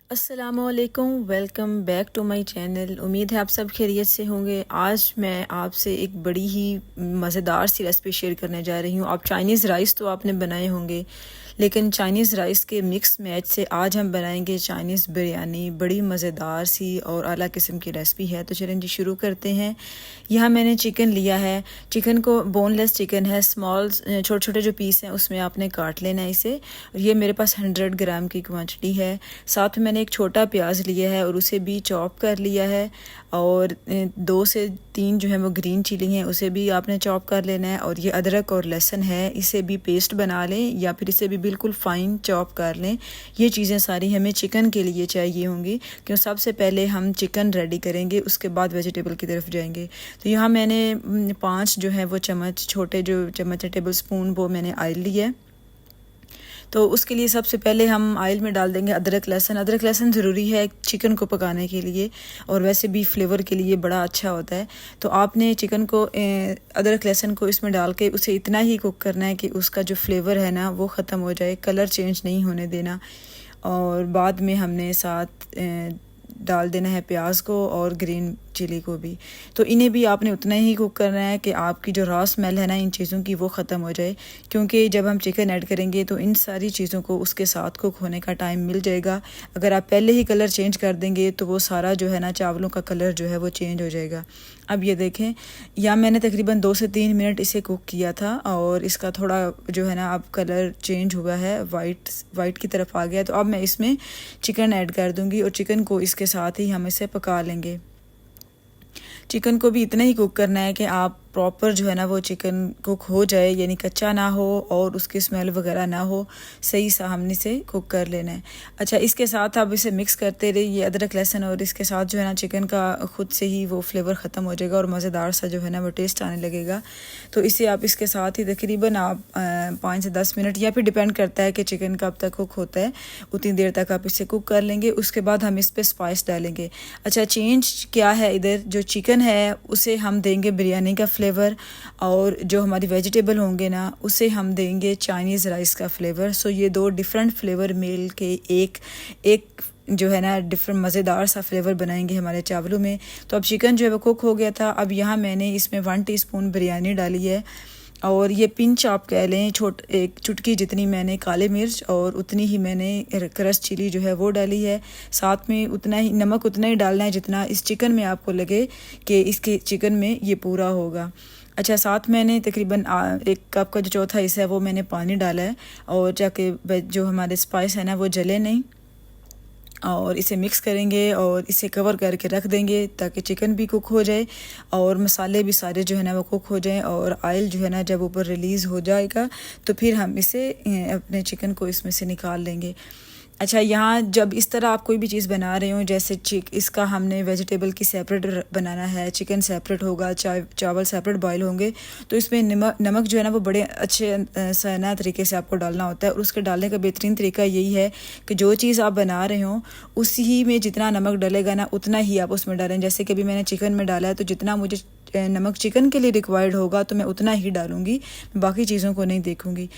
अस्सलामुअलैकुम, welcome back to my channel. उम्मीद है आप सब खैरियत से होंगे। आज मैं आपसे एक बड़ी ही मज़ेदार सी रेसिपी शेयर करने जा रही हूँ। आप चाइनीज़ राइस तो आपने बनाए होंगे, लेकिन चाइनीज़ राइस के मिक्स मैच से आज हम बनाएंगे चाइनीज़ बिरयानी। बड़ी मज़ेदार सी और आला किस्म की रेसिपी है। तो चलें जी शुरू करते हैं। यहाँ मैंने चिकन लिया है। चिकन को बोनलेस चिकन है, स्मॉल छोटे छोटे जो पीस हैं उसमें आपने काट लेना है इसे। ये मेरे पास 100 ग्राम की क्वांटिटी है। साथ में मैंने एक छोटा प्याज लिया है और उसे भी चॉप कर लिया है। और 2 से 3 जो है वो ग्रीन चिली हैं, उसे भी आपने चॉप कर लेना है। और ये अदरक और लहसुन है, इसे भी पेस्ट बना लें या फिर इसे भी बिल्कुल फ़ाइन चॉप कर लें। ये चीज़ें सारी हमें चिकन के लिए चाहिए होंगी, क्यों सबसे पहले हम चिकन रेडी करेंगे, उसके बाद वेजिटेबल की तरफ जाएंगे। तो यहाँ मैंने 5 जो है वो चम्मच, छोटे जो चम्मच टेबल स्पून, वो मैंने ऑयल लिया है। तो उसके लिए सबसे पहले हम ऑयल में डाल देंगे अदरक लहसुन। अदरक लहसुन ज़रूरी है चिकन को पकाने के लिए, और वैसे भी फ्लेवर के लिए बड़ा अच्छा होता है। तो आपने चिकन को अदरक लहसुन को इसमें डाल के उसे इतना ही कुक करना है कि उसका जो फ्लेवर है ना वो ख़त्म हो जाए, कलर चेंज नहीं होने देना। और बाद में हमने साथ डाल देना है प्याज को और ग्रीन चिली को भी। तो इन्हें भी आपने उतना ही कुक करना है कि आपकी जो रॉ स्मेल है ना इन चीज़ों की वो ख़त्म हो जाए, क्योंकि जब हम चिकन ऐड करेंगे तो इन सारी चीज़ों को उसके साथ कुक होने का टाइम मिल जाएगा। अगर आप पहले ही कलर चेंज कर देंगे तो वो सारा जो है ना चावलों का कलर जो है वो चेंज हो जाएगा। अब ये देखें, या मैंने तकरीबन 2 से 3 मिनट इसे कुक किया था और इसका थोड़ा जो है ना अब कलर चेंज हुआ है, वाइट की तरफ आ गया। तो अब मैं इसमें चिकन ऐड कर दूंगी और चिकन को इसके साथ ही हम इसे पका लेंगे। चिकन को भी इतना ही कुक करना है कि आप प्रॉपर जो है ना वो चिकन कुक हो जाए, यानी कच्चा ना हो और उसकी स्मेल वगैरह ना हो, सही सा हमने इसे कुक कर लेना है। अच्छा, इसके साथ आप इसे मिक्स करते रहिए अदरक लहसुन, और इसके साथ जो है ना चिकन का खुद से ही वो फ्लेवर ख़त्म हो जाएगा और मज़ेदार सा जो है ना वो टेस्ट आने लगेगा। तो इसे आप इसके साथ ही तकरीबन आप 5 से 10 मिनट, या फिर डिपेंड करता है कि चिकन कब तक कुक होता है, उतनी देर तक आप इसे कुक कर लेंगे। उसके बाद हम इस पर स्पाइस डालेंगे। अच्छा, चेंज क्या है, इधर जो चिकन है उसे हम देंगे बिरयानी का फ्लेवर, और जो हमारी वेजिटेबल होंगे ना उसे हम देंगे चाइनीज़ राइस का फ्लेवर। सो ये 2 डिफरेंट फ्लेवर मिल के एक जो है ना डिफरेंट मज़ेदार सा फ्लेवर बनाएंगे हमारे चावलों में। तो अब चिकन जो है वो कुक हो गया था। अब यहाँ मैंने इसमें 1 टीस्पून बिरयानी डाली है, और ये पिंच आप कह लें, एक चुटकी जितनी मैंने काले मिर्च और उतनी ही मैंने क्रश चिली जो है वो डाली है। साथ में उतना ही नमक, उतना ही डालना है जितना इस चिकन में आपको लगे कि इसके चिकन में ये पूरा होगा। अच्छा, साथ मैंने तकरीबन 1 कप का जो चौथा हिस्सा है वो मैंने पानी डाला है, और जाके जो हमारे स्पाइस है ना वो जले नहीं। और इसे मिक्स करेंगे और इसे कवर करके रख देंगे ताकि चिकन भी कुक हो जाए और मसाले भी सारे जो है ना वो कुक हो जाएं। और ऑयल जो है ना जब ऊपर रिलीज़ हो जाएगा तो फिर हम इसे अपने चिकन को इसमें से निकाल लेंगे। अच्छा, यहाँ जब इस तरह आप कोई भी चीज़ बना रहे हो, जैसे इसका हमने वेजिटेबल की सेपरेट बनाना है, चिकन सेपरेट होगा, चावल सेपरेट बॉयल होंगे, तो इसमें नमक जो है ना वो बड़े अच्छे सना तरीके से आपको डालना होता है। और उसके डालने का बेहतरीन तरीका यही है कि जो चीज़ आप बना रहे हो उसी में जितना नमक डलेगा ना उतना ही आप उसमें डालें। जैसे कि अभी मैंने चिकन में डाला है, तो जितना मुझे नमक चिकन के लिए रिक्वायर्ड होगा तो मैं उतना ही डालूंगी, बाकी चीज़ों को नहीं देखूंगी।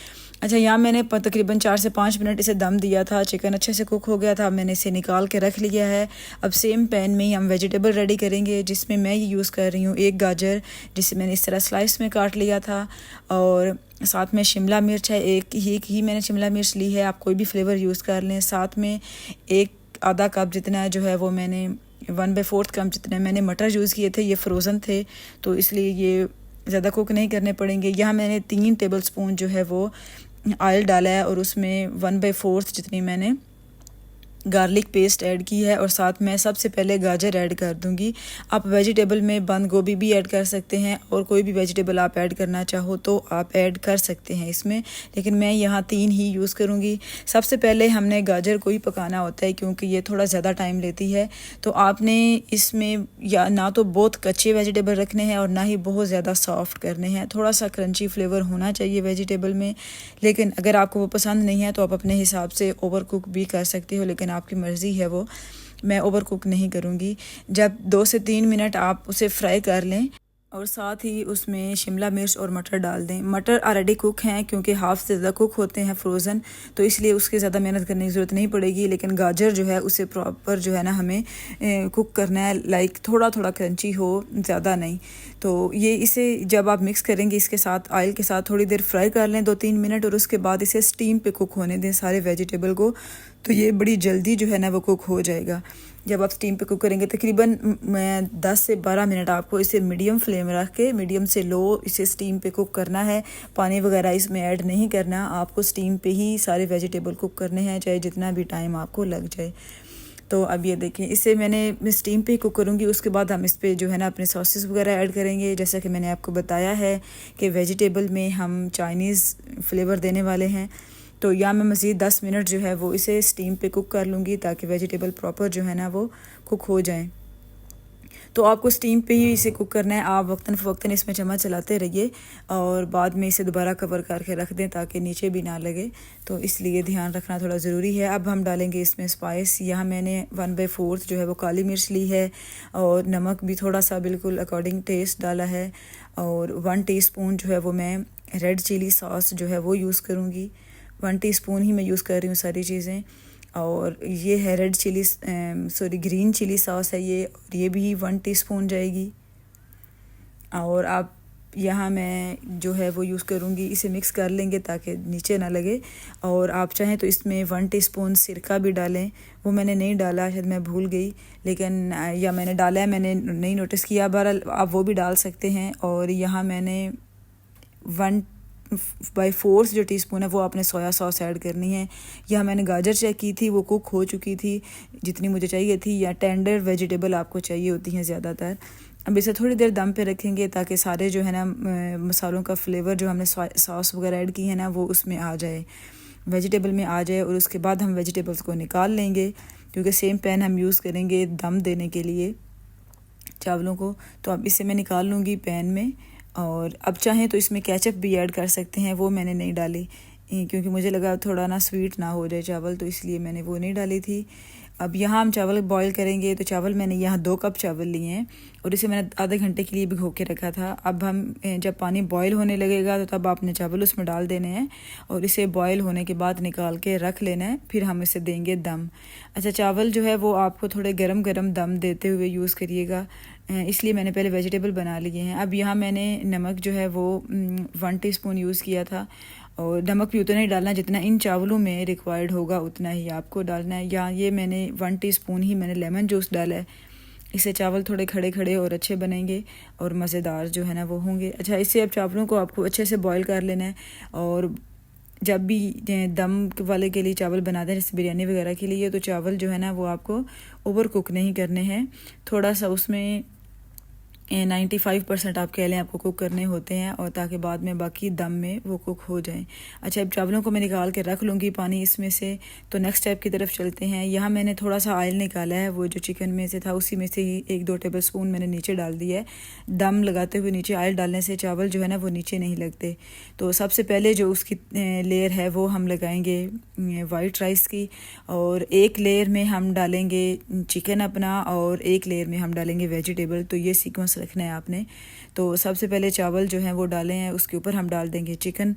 अच्छा, यहाँ मैंने तकरीबन 4 से 5 मिनट इसे दम दिया था। चिकन अच्छे से कुक हो गया था। मैंने इसे निकाल के रख लिया है। अब सेम पैन में ही हम वेजिटेबल रेडी करेंगे, जिसमें मैं ये यूज़ कर रही हूँ 1 गाजर, जिसे मैंने इस तरह स्लाइस में काट लिया था, और साथ में शिमला मिर्च है, एक ही मैंने शिमला मिर्च ली है, आप कोई भी फ्लेवर यूज़ कर लें। साथ में आधा कप जितना जो है वो मैंने 1/4 कप जितने मैंने मटर यूज़ किए थे, ये फ्रोज़न थे तो इसलिए ये ज़्यादा कुक नहीं करने पड़ेंगे। यहाँ मैंने 3 टेबल स्पून जो है वो ऑयल डाला है, और उसमें 1/4 जितनी मैंने गार्लिक पेस्ट ऐड की है, और साथ में सबसे पहले गाजर ऐड कर दूंगी। आप वेजिटेबल में बंद गोभी भी ऐड कर सकते हैं, और कोई भी वेजिटेबल आप ऐड करना चाहो तो आप ऐड कर सकते हैं इसमें, लेकिन मैं यहाँ 3 ही यूज़ करूँगी। सबसे पहले हमने गाजर को ही पकाना होता है क्योंकि ये थोड़ा ज़्यादा टाइम लेती है। तो आपने इसमें या ना तो बहुत कच्चे वेजिटेबल रखने हैं और ना ही बहुत ज़्यादा सॉफ्ट करने हैं। थोड़ा सा क्रंची फ्लेवर होना चाहिए वेजिटेबल में, लेकिन अगर आपको वो पसंद नहीं है तो आप अपने हिसाब से ओवर कुक भी कर सकते हो, लेकिन आपकी मर्ज़ी है वो। मैं ओवर कुक नहीं करूँगी। जब 2 से 3 मिनट आप उसे फ्राई कर लें और साथ ही उसमें शिमला मिर्च और मटर डाल दें। मटर ऑलरेडी कुक हैं क्योंकि हाफ़ से ज़्यादा कुक होते हैं फ्रोज़न, तो इसलिए उसकी ज़्यादा मेहनत करने की ज़रूरत नहीं पड़ेगी। लेकिन गाजर जो है उसे प्रॉपर जो है ना हमें कुक करना है, लाइक थोड़ा थोड़ा क्रंची हो, ज़्यादा नहीं। तो ये इसे जब आप मिक्स करेंगे इसके साथ ऑयल के साथ थोड़ी देर फ्राई कर लें 2-3 मिनट, और उसके बाद इसे स्टीम पे कुक होने दें सारे वेजिटेबल को, तो ये बड़ी जल्दी जो है ना वो कुक हो जाएगा। जब आप स्टीम पे कुक करेंगे तकरीबन 10 से 12 मिनट आपको इसे मीडियम फ्लेम रख के मीडियम से लो इसे स्टीम पे कुक करना है। पानी वगैरह इसमें ऐड नहीं करना, आपको स्टीम पे ही सारे वेजिटेबल कुक करने हैं, चाहे जितना भी टाइम आपको लग जाए। तो अब ये देखें, इसे मैं स्टीम पे कुक करूँगी। उसके बाद हम इस पे जो है ना अपने सॉसेस वगैरह ऐड करेंगे। जैसा कि मैंने आपको बताया है कि वेजिटेबल में हम चाइनीज़ फ्लेवर देने वाले हैं, तो या मैं मज़ीद 10 मिनट जो है वो इसे स्टीम पे कुक कर लूँगी ताकि वेजिटेबल प्रॉपर जो है ना वो कुक हो जाएं। तो आपको स्टीम पे ही इसे कुक करना है। आप वक्तन फ़वक्तन इसमें चम्मच चलाते रहिए और बाद में इसे दोबारा कवर करके रख दें ताकि नीचे भी ना लगे, तो इसलिए ध्यान रखना थोड़ा ज़रूरी है। अब हम डालेंगे इसमें स्पाइस। यहाँ मैंने 1/4 जो है वो काली मिर्च ली है, और नमक भी थोड़ा सा बिल्कुल अकॉर्डिंग टेस्ट डाला है, और 1 टीस्पून जो है वो मैं रेड चिली सॉस जो है वो यूज़ करूँगी। 1 टीस्पून ही मैं यूज़ कर रही हूँ सारी चीज़ें। और ये है red chilli green chilli sauce है ये, और ये भी 1 टीस्पून जाएगी। और आप यहाँ मैं जो है वो यूज़ करूँगी, इसे मिक्स कर लेंगे ताकि नीचे ना लगे। और आप चाहें तो इसमें 1 टीस्पून सिरका भी डालें, वो मैंने नहीं डाला, शायद मैं भूल गई, लेकिन या मैंने डाला है, मैंने नहीं नोटिस किया। बहरहाल आप वो भी डाल सकते हैं। और यहाँ मैंने 1/4 जो टीस्पून है वो आपने सोया सॉस ऐड करनी है। यह मैंने गाजर चेक की थी, वो कुक हो चुकी थी जितनी मुझे चाहिए थी, या टेंडर वेजिटेबल आपको चाहिए होती हैं ज़्यादातर। अब इसे थोड़ी देर दम पे रखेंगे ताकि सारे जो है ना मसालों का फ्लेवर जो हमने सॉस वगैरह ऐड की है ना वो उसमें आ जाए, वेजिटेबल में आ जाए। और उसके बाद हम वेजिटेबल्स को निकाल लेंगे क्योंकि सेम पैन हम यूज़ करेंगे दम देने के लिए चावलों को। तो अब इसे मैं निकाल लूँगी पैन में। और अब चाहें तो इसमें केचप भी ऐड कर सकते हैं, वो मैंने नहीं डाली क्योंकि मुझे लगा थोड़ा ना स्वीट ना हो जाए चावल, तो इसलिए मैंने वो नहीं डाली थी। अब यहाँ हम चावल बॉईल करेंगे, तो चावल मैंने यहाँ 2 कप चावल लिए हैं और इसे मैंने आधे घंटे के लिए भिगो के रखा था। अब हम जब पानी बॉईल होने लगेगा तो तब आपने चावल उसमें डाल देने हैं और इसे बॉईल होने के बाद निकाल के रख लेना है, फिर हम इसे देंगे दम। अच्छा, चावल जो है वो आपको थोड़े गरम गरम दम देते हुए यूज़ करिएगा, इसलिए मैंने पहले वेजिटेबल बना लिए हैं। अब यहाँ मैंने नमक जो है वो 1 टीस्पून यूज़ किया था, और नमक भी उतना ही डालना जितना इन चावलों में रिक्वायर्ड होगा उतना ही आपको डालना है। या ये मैंने 1 टीस्पून ही मैंने लेमन जूस डाला है, इससे चावल थोड़े खड़े खड़े और अच्छे बनेंगे और मज़ेदार जो है ना वो होंगे। अच्छा, इससे अब चावलों को आपको अच्छे से बॉईल कर लेना है। और जब भी दम वाले के लिए चावल बनाते हैं जैसे बिरयानी वगैरह के लिए, तो चावल जो है ना वो आपको ओवर कुक नहीं करने हैं, थोड़ा सा उसमें 95% आप कह लें आपको कुक करने होते हैं, और ताकि बाद में बाकी दम में वो कुक हो जाएं। अच्छा, अब चावलों को मैं निकाल के रख लूँगी पानी इसमें से। तो नेक्स्ट स्टेप की तरफ चलते हैं। यहाँ मैंने थोड़ा सा ऑयल निकाला है, वो जो चिकन में से था उसी में से ही 1-2 टेबलस्पून मैंने नीचे डाल दिया है। दम लगाते हुए नीचे ऑयल डालने से चावल जो है ना वो नीचे नहीं लगते। तो सबसे पहले जो उसकी लेयर है वो हम लगाएंगे वाइट राइस की, और एक लेयर में हम डालेंगे चिकन अपना, और एक लेयर में हम डालेंगे वेजिटेबल। तो ये सीक्वेंस रखना है आपने। तो सबसे पहले चावल जो हैं वो डाले हैं, उसके ऊपर हम डाल देंगे चिकन,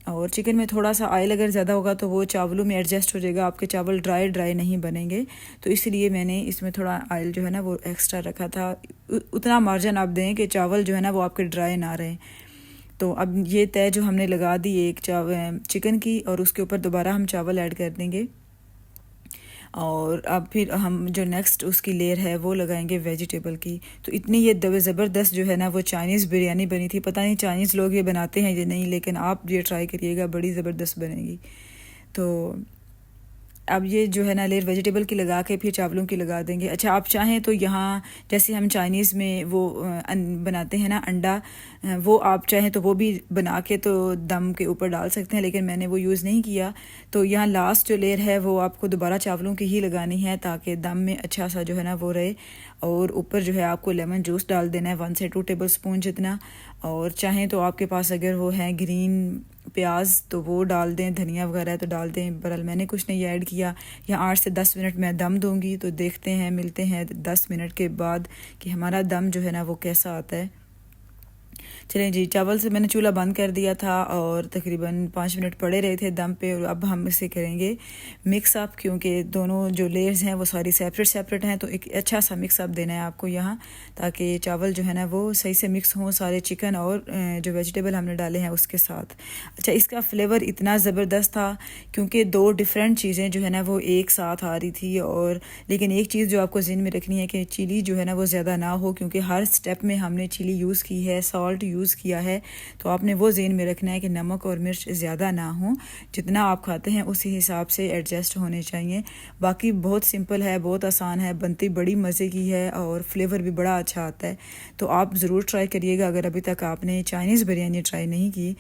और चिकन में थोड़ा सा ऑयल अगर ज़्यादा होगा तो वो चावलों में एडजस्ट हो जाएगा, आपके चावल ड्राई नहीं बनेंगे। तो इसलिए मैंने इसमें थोड़ा ऑयल जो है ना वो एक्स्ट्रा रखा था। उतना मार्जिन आप दें कि चावल जो है ना वो आपके ड्राई ना रहें। तो अब ये तय जो हमने लगा दी एक चिकन की, और उसके ऊपर दोबारा हम चावल ऐड कर देंगे। और अब फिर हम जो नेक्स्ट उसकी लेयर है वो लगाएंगे वेजिटेबल की। तो इतनी ये ज़बरदस्त जो है ना वो चाइनीज़ बिरयानी बनी थी। पता नहीं चाइनीज़ लोग ये बनाते हैं या नहीं, लेकिन आप ये ट्राई करिएगा, बड़ी ज़बरदस्त बनेगी। तो अब ये जो है ना लेयर वेजिटेबल की लगा के फिर चावलों की लगा देंगे। अच्छा, आप चाहें तो यहाँ जैसे हम चाइनीज़ में वो बनाते हैं ना अंडा, वो आप चाहें तो वो भी बना के तो दम के ऊपर डाल सकते हैं, लेकिन मैंने वो यूज़ नहीं किया। तो यहाँ लास्ट जो लेयर है वो आपको दोबारा चावलों की ही लगानी है ताकि दम में अच्छा सा जो है ना वो रहे। और ऊपर जो है आपको लेमन जूस डाल देना है 1 से 2 टेबलस्पून जितना। और चाहें तो आपके पास अगर वो है ग्रीन प्याज तो वो डाल दें, धनिया वगैरह तो डाल दें। बहरहाल मैंने कुछ नहीं ऐड किया। यहाँ 8 से 10 मिनट मैं दम दूंगी, तो देखते हैं, मिलते हैं 10 मिनट के बाद कि हमारा दम जो है ना वो कैसा आता है। चलें जी, चावल से मैंने चूल्हा बंद कर दिया था और तकरीबन 5 मिनट पड़े रहे थे दम पे। और अब हम इसे करेंगे मिक्स अप, क्योंकि दोनों जो लेयर्स हैं वो सारी सेपरेट हैं, तो एक अच्छा सा मिक्स अप देना है आपको यहाँ, ताकि चावल जो है ना वो सही से मिक्स हों सारे चिकन और जो वेजिटेबल हमने डाले हैं उसके साथ। अच्छा, इसका फ्लेवर इतना ज़बरदस्त था क्योंकि 2 डिफरेंट चीज़ें जो है ना वो एक साथ आ रही थी। और लेकिन एक चीज़ जो आपको ज़हन में रखनी है कि चिली जो है ना वो ज़्यादा ना हो, क्योंकि हर स्टेप में हमने चिली यूज़ की है, सॉल्ट यूज़ किया है, तो आपने वो ज़हन में रखना है कि नमक और मिर्च ज़्यादा ना हो, जितना आप खाते हैं उसी हिसाब से एडजस्ट होने चाहिए। बाकी बहुत सिंपल है, बहुत आसान है, बनती बड़ी मज़े की है और फ्लेवर भी बड़ा अच्छा आता है। तो आप ज़रूर ट्राई करिएगा। अगर अभी तक आपने चाइनीज़ बिरयानी ट्राई नहीं की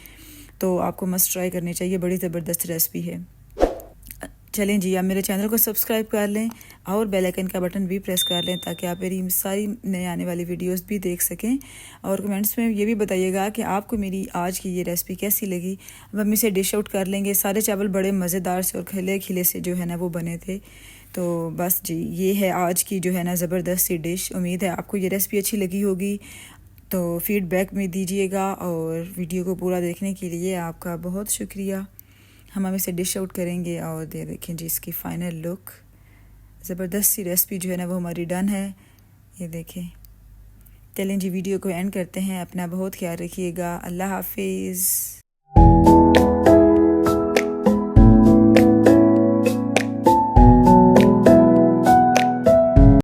तो आपको मस्ट ट्राई करनी चाहिए, बड़ी ज़बरदस्त रेसिपी है। चलें जी, आप मेरे चैनल को सब्सक्राइब कर लें और बेल आइकन का बटन भी प्रेस कर लें ताकि आप मेरी सारी नए आने वाली वीडियोस भी देख सकें। और कमेंट्स में ये भी बताइएगा कि आपको मेरी आज की ये रेसिपी कैसी लगी। अब हम इसे डिश आउट कर लेंगे। सारे चावल बड़े मज़ेदार से और खिले खिले से जो है ना वो बने थे। तो बस जी, ये है आज की जो है ना ज़बरदस्त सी डिश। उम्मीद है आपको ये रेसिपी अच्छी लगी होगी, तो फीडबैक में दीजिएगा। और वीडियो को पूरा देखने के लिए आपका बहुत शुक्रिया। हम इसे डिश आउट करेंगे और ये देखें जी इसकी फ़ाइनल लुक। ज़बरदस्त सी रेसिपी जो है ना वो हमारी डन है, ये देखें। चलें जी, वीडियो को एंड करते हैं। अपना बहुत ख्याल रखिएगा। अल्लाह हाफिज़।